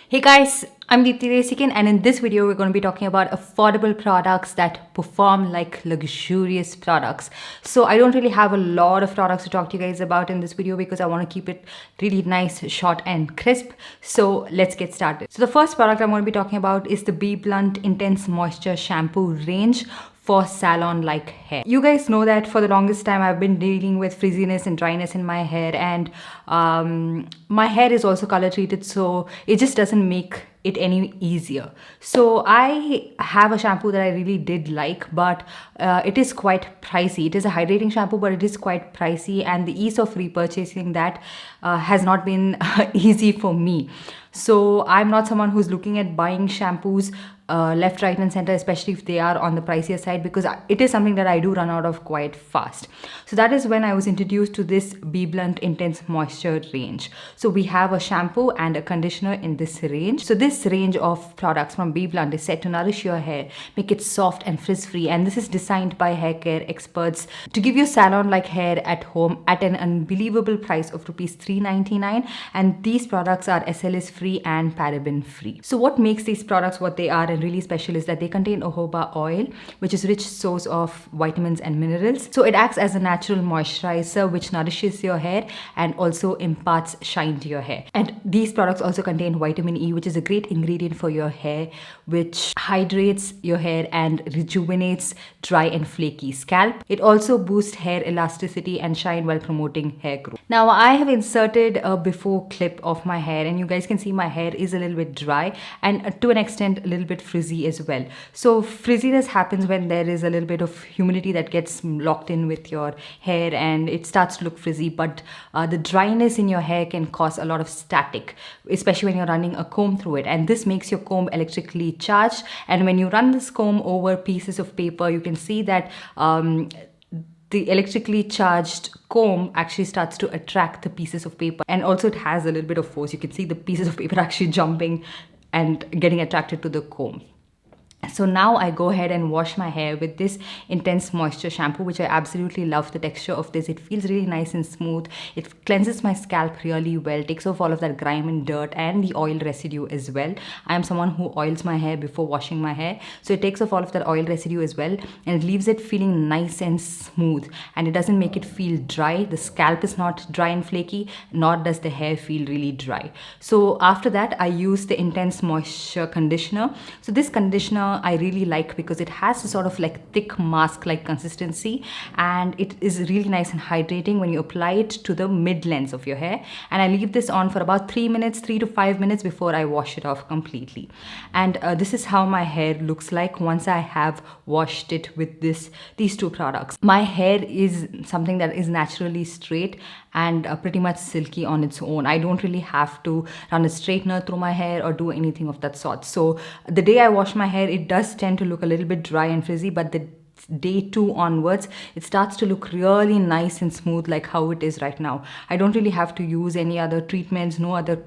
Hey guys, I'm Desikan, and in this video we're going to be talking about affordable products that perform like luxurious products. So I don't really have a lot of products to talk to you guys about in this video because I want to keep it really nice, short and crisp. So let's get started. So the first product I'm going to be talking about is the BBlunt Intense Moisture Shampoo range for salon-like hair. You guys know that for the longest time I've been dealing with frizziness and dryness in my hair, and my hair is also color treated, so it just doesn't make it any easier. So I have a shampoo that I really did like, but it is quite pricey. It is a hydrating shampoo, but it is quite pricey, and the ease of repurchasing that has not been easy for me. So I'm not someone who's looking at buying shampoos left, right and center, especially if they are on the pricier side, because it is something that I do run out of quite fast. So that is when I was introduced to this BBlunt Intense Moisture range. So we have a shampoo and a conditioner in this range. So this range of products from BBlunt is set to nourish your hair, make it soft and frizz-free, and this is designed by hair care experts to give you salon-like hair at home at an unbelievable price of Rs 399, and these products are SLS free and paraben free. So what makes these products what they are and really special is that they contain jojoba oil, which is a rich source of vitamins and minerals. So it acts as a natural moisturizer which nourishes your hair and also imparts shine to your hair. And these products also contain vitamin E, which is a great ingredient for your hair, which hydrates your hair and rejuvenates dry and flaky scalp. It also boosts hair elasticity and shine while promoting hair growth. Now I have inserted a before clip of my hair, and you guys can see my hair is a little bit dry and to an extent a little bit frizzy as well. So frizziness happens when there is a little bit of humidity that gets locked in with your hair and it starts to look frizzy, but the dryness in your hair can cause a lot of static, especially when you're running a comb through it, and this makes your comb electrically charged. And when you run this comb over pieces of paper, you can see that the electrically charged comb actually starts to attract the pieces of paper, and also it has a little bit of force. You can see the pieces of paper actually jumping and getting attracted to the comb. So now I go ahead and wash my hair with this Intense Moisture shampoo, which I absolutely love the texture of this. It feels really nice and smooth. It cleanses my scalp really well, takes off all of that grime and dirt and the oil residue as well. I am someone who oils my hair before washing my hair, so it takes off all of that oil residue as well, and it leaves it feeling nice and smooth, and it doesn't make it feel dry. The scalp is not dry and flaky, nor does the hair feel really dry. So after that, I use the Intense Moisture conditioner. So this conditioner I really like because it has a sort of like thick mask like consistency, and it is really nice and hydrating when you apply it to the mid length of your hair. And I leave this on for about 3 to 5 minutes before I wash it off completely. And this is how my hair looks like once I have washed it with these two products. My hair is something that is naturally straight and pretty much silky on its own. I don't really have to run a straightener through my hair or do anything of that sort. So the day I wash my hair, it does tend to look a little bit dry and frizzy, but the day 2 onwards, it starts to look really nice and smooth like how it is right now. I don't really have to use any other treatments, no other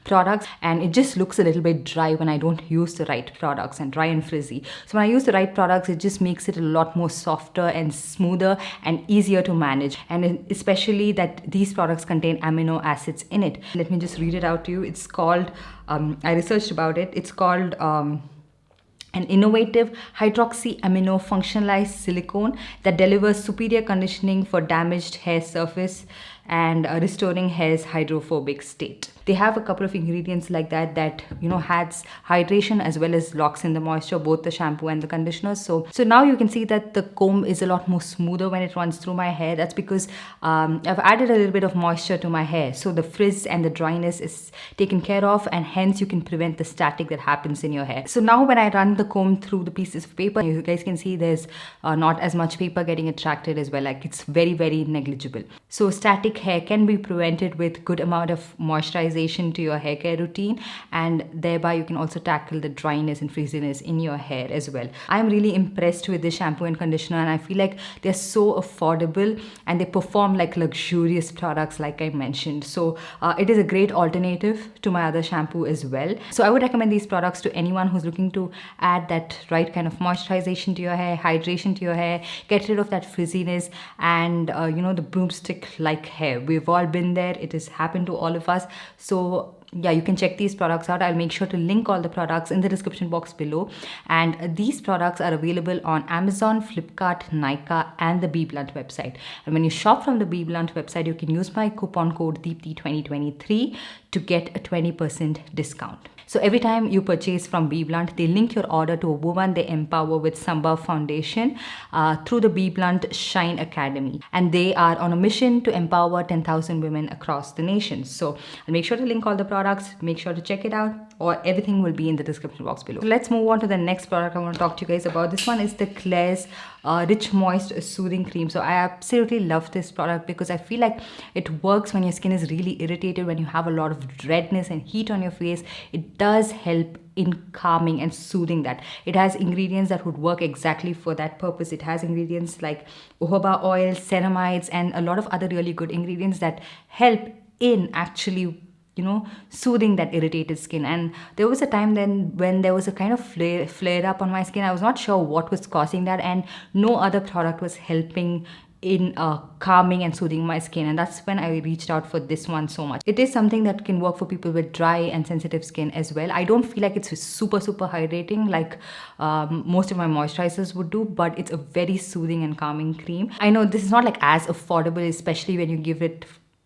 products, and it just looks a little bit dry when I don't use the right products and dry and frizzy. So when I use the right products, it just makes it a lot more softer and smoother and easier to manage, and especially that these products contain amino acids in it. Let me just read it out to you. It's called I researched about it. It's called an innovative hydroxyamino functionalized silicone that delivers superior conditioning for damaged hair surface and restoring hair's hydrophobic state. They have a couple of ingredients like that adds hydration as well as locks in the moisture, both the shampoo and the conditioner. So now you can see that the comb is a lot more smoother when it runs through my hair. That's because I've added a little bit of moisture to my hair, so the frizz and the dryness is taken care of, and hence you can prevent the static that happens in your hair. So now when I run the comb through the pieces of paper, you guys can see there's not as much paper getting attracted as well. Like, it's very, very negligible. So static hair can be prevented with good amount of moisturization to your hair care routine, and thereby you can also tackle the dryness and frizziness in your hair as well. I'm really impressed with the shampoo and conditioner, and I feel like they're so affordable and they perform like luxurious products like I mentioned. So it is a great alternative to my other shampoo as well. So I would recommend these products to anyone who's looking to add that right kind of moisturization to your hair, hydration to your hair, get rid of that frizziness and the broomstick like hair. We've all been there. It has happened to all of us. So yeah, you can check these products out. I'll make sure to link all the products in the description box below. And these products are available on Amazon, Flipkart, Nykaa, and the BBlunt website. And when you shop from the BBlunt website, you can use my coupon code Deepthi 2023 to get a 20% discount. So every time you purchase from BBlunt, they link your order to a woman they empower with Samba Foundation through the BBlunt Shine Academy. And they are on a mission to empower 10,000 women across the nation. So I'll make sure to link all the products, make sure to check it out, or everything will be in the description box below. So let's move on to the next product I want to talk to you guys about. This one is the Klairs Rich Moist Soothing Cream. So I absolutely love this product because I feel like it works when your skin is really irritated, when you have a lot of redness and heat on your face. It does help in calming and soothing that. It has ingredients that would work exactly for that purpose. It has ingredients like jojoba oil, ceramides, and a lot of other really good ingredients that help in actually, you know, soothing that irritated skin. And there was a time then when there was a kind of flare up on my skin. I was not sure what was causing that, and no other product was helping in calming and soothing my skin, and that's when I reached out for this one so much. It is something that can work for people with dry and sensitive skin as well. I don't feel like it's super hydrating like most of my moisturizers would do, but it's a very soothing and calming cream. I know this is not like as affordable, especially when you give it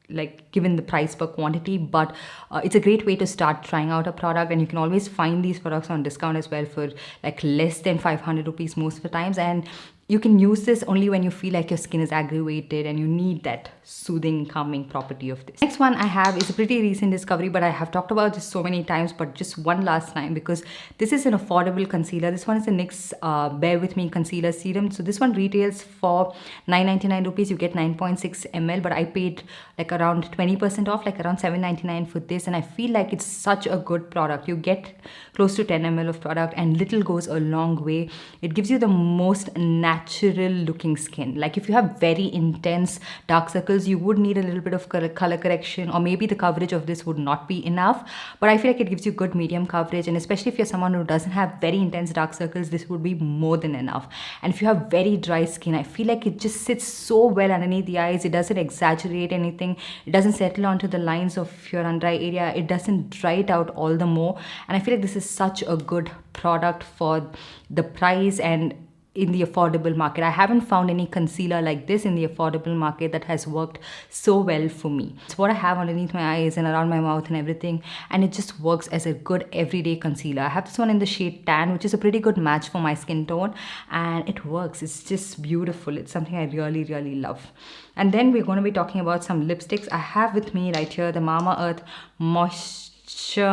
like given the price per quantity, but it's a great way to start trying out a product. And you can always find these products on discount as well for like less than 500 rupees most of the times. And you can use this only when you feel like your skin is aggravated and you need that soothing, calming property of this. Next one I have is a pretty recent discovery, but I have talked about this so many times, but just one last time because this is an affordable concealer. This one is the NYX Bear With Me Concealer Serum. So this one retails for 9.99 rupees. You get 9.6 ml, but I paid like around 20% off, like around 7.99 for this. And I feel like it's such a good product. You get close to 10 ml of product, and little goes a long way. It gives you the most natural looking skin. Like if you have very intense dark circles, you would need a little bit of color correction, or maybe the coverage of this would not be enough, but I feel like it gives you good medium coverage. And especially if you're someone who doesn't have very intense dark circles, this would be more than enough. And if you have very dry skin, I feel like it just sits so well underneath the eyes. It doesn't exaggerate anything. It doesn't settle onto the lines of your under eye area. It doesn't dry it out all the more. And I feel like this is such a good product for the price and in the affordable market. I haven't found any concealer like this in the affordable market that has worked so well for me. It's what I have underneath my eyes and around my mouth and everything, and it just works as a good everyday concealer. I have this one in the shade Tan, which is a pretty good match for my skin tone, and it works. It's just beautiful. It's something I really love. And then we're going to be talking about some lipsticks. I have with me right here the Mamaearth Moisture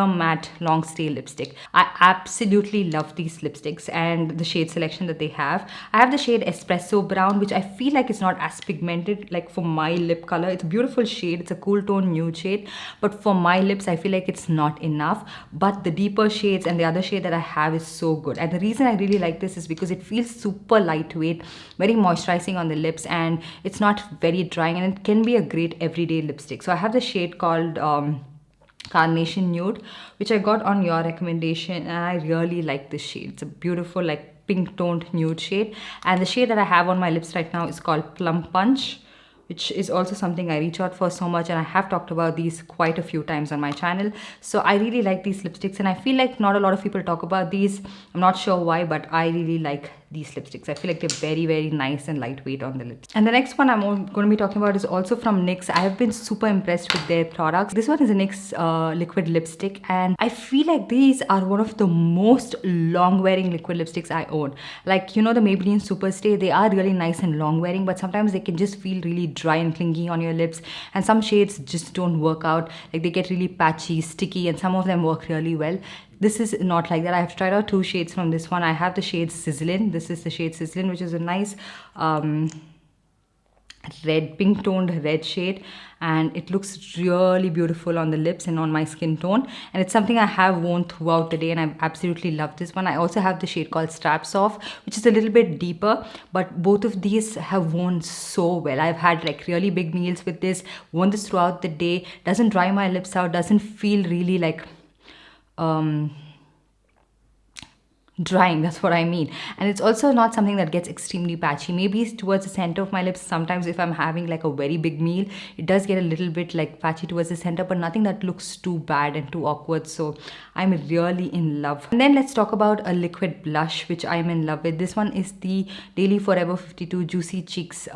Matte Longstay lipstick. I absolutely love these lipsticks and the shade selection that they have. I have the shade Espresso Brown, which I feel like it's not as pigmented like for my lip color. It's a beautiful shade. It's a cool tone nude shade, but for my lips I feel like it's not enough. But the deeper shades and the other shade that I have is so good. And the reason I really like this is because it feels super lightweight, very moisturizing on the lips, and it's not very drying, and it can be a great everyday lipstick. So I have the shade called Carnation Nude, which I got on your recommendation, and I really like this shade. It's a beautiful like pink toned nude shade. And the shade that I have on my lips right now is called Plum Punch, which is also something I reach out for so much, and I have talked about these quite a few times on my channel. So I really like these lipsticks, and I feel like not a lot of people talk about these. I'm not sure why, but I really like these lipsticks. I feel like they're very nice and lightweight on the lips. And the next one I'm going to be talking about is also from NYX. I have been super impressed with their products. This one is a NYX liquid lipstick, and I feel like these are one of the most long wearing liquid lipsticks I own. Like, you know, the Maybelline Superstay, they are really nice and long wearing, but sometimes they can just feel really dry and clingy on your lips, and some shades just don't work out. Like they get really patchy, sticky, and some of them work really well. This is not like that. I have tried out two shades from this one. I have the shade Sizzlin. This is the shade Sizzlin, which is a nice red, pink toned red shade, and it looks really beautiful on the lips and on my skin tone, and it's something I have worn throughout the day, and I absolutely love this one. I also have the shade called Straps Off, which is a little bit deeper, but both of these have worn so well. I've had like really big meals with this, worn this throughout the day, doesn't dry my lips out, doesn't feel really like drying, that's what I mean. And it's also not something that gets extremely patchy. Maybe towards the center of my lips, sometimes if I'm having like a very big meal, it does get a little bit like patchy towards the center, but nothing that looks too bad and too awkward. So I'm really in love. And then let's talk about a liquid blush which I'm in love with. This one is the Daily Forever 52 Juicy Cheeks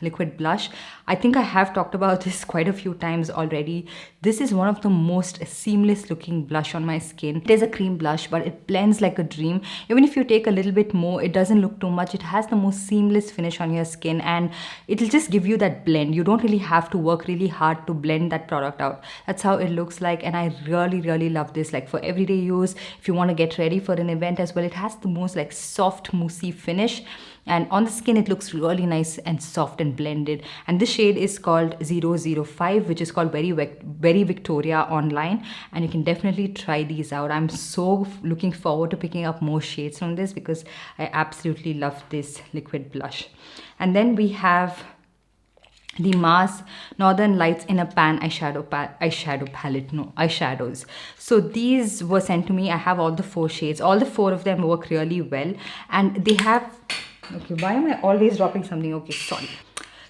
liquid blush. I think I have talked about this quite a few times already. This is one of the most seamless looking blush on my skin. It is a cream blush, but it blends like a dream. Even if you take a little bit more, it doesn't look too much. It has the most seamless finish on your skin, and it'll just give you that blend. You don't really have to work really hard to blend that product out. That's how it looks like, and I really love this. Like for everyday use, if you want to get ready for an event as well, it has the most like soft moussey finish, and on the skin it looks really nice and soft and blended. And this shade is called 005, which is called Very Victoria online, and you can definitely try these out. I'm so looking forward to picking up more shades from this because I absolutely love this liquid blush. And then we have the Mars Northern Lights in a Pan eyeshadows. So these were sent to me. I have all the 4 shades. All the 4 of them work really well, and they have, okay, why am I always dropping something? Okay, sorry.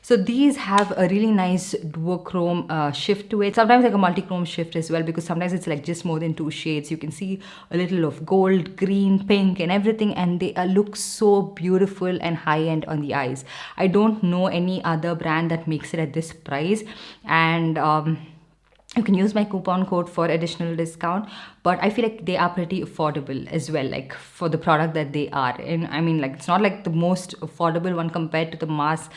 So these have a really nice duochrome shift to it. Sometimes like a multi-chrome shift as well, because sometimes it's like just more than 2 shades. You can see a little of gold, green, pink and everything, and they look so beautiful and high-end on the eyes. I don't know any other brand that makes it at this price, and you can use my coupon code for additional discount, but I feel like they are pretty affordable as well, like for the product that they are. And I mean, like, it's not like the most affordable one compared to the mass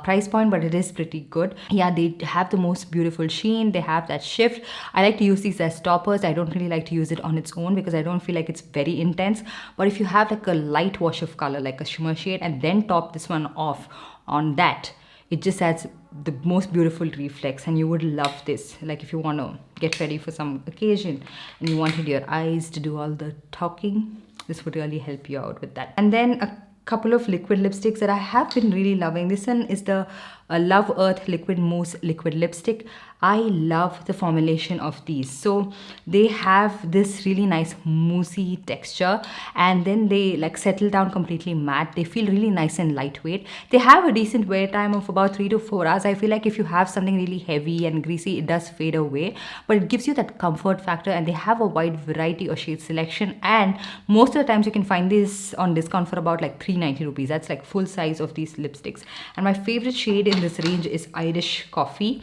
price point, but it is pretty good. Yeah, they have the most beautiful sheen. They have that shift. I like to use these as toppers. I don't really like to use it on its own because I don't feel like it's very intense. But if you have like a light wash of color, like a shimmer shade, and then top this one off on that, it just adds the most beautiful reflex, and you would love this. Like if you want to get ready for some occasion and you wanted your eyes to do all the talking, this would really help you out with that. And then a couple of liquid lipsticks that I have been really loving. This one is the Love Earth Liquid Mousse Liquid Lipstick. I love the formulation of these. So they have this really nice moussey texture, and then they like settle down completely matte. They feel really nice and lightweight. They have a decent wear time of about 3 to 4 hours. I feel like if you have something really heavy and greasy, it does fade away, but it gives you that comfort factor. And they have a wide variety of shade selection, and most of the times you can find this on discount for about like 390 rupees. That's like full size of these lipsticks. And my favorite shade in this range is Irish Coffee.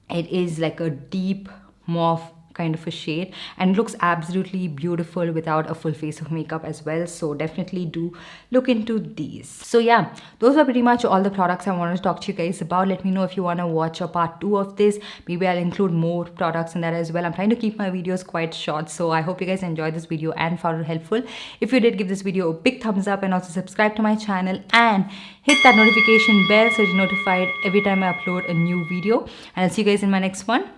It is like a deep mauve kind of a shade, and it looks absolutely beautiful without a full face of makeup as well. So definitely do look into these. So yeah, those are pretty much all the products I wanted to talk to you guys about. Let me know if you want to watch a part 2 of this. Maybe I'll include more products in that as well. I'm trying to keep my videos quite short, so I hope you guys enjoyed this video and found it helpful. If you did, give this video a big thumbs up, and also subscribe to my channel and hit that notification bell so you're notified every time I upload a new video. And I'll see you guys in my next one.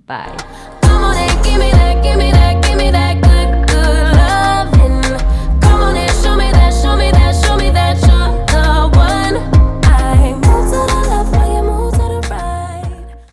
Bye. Come on and give me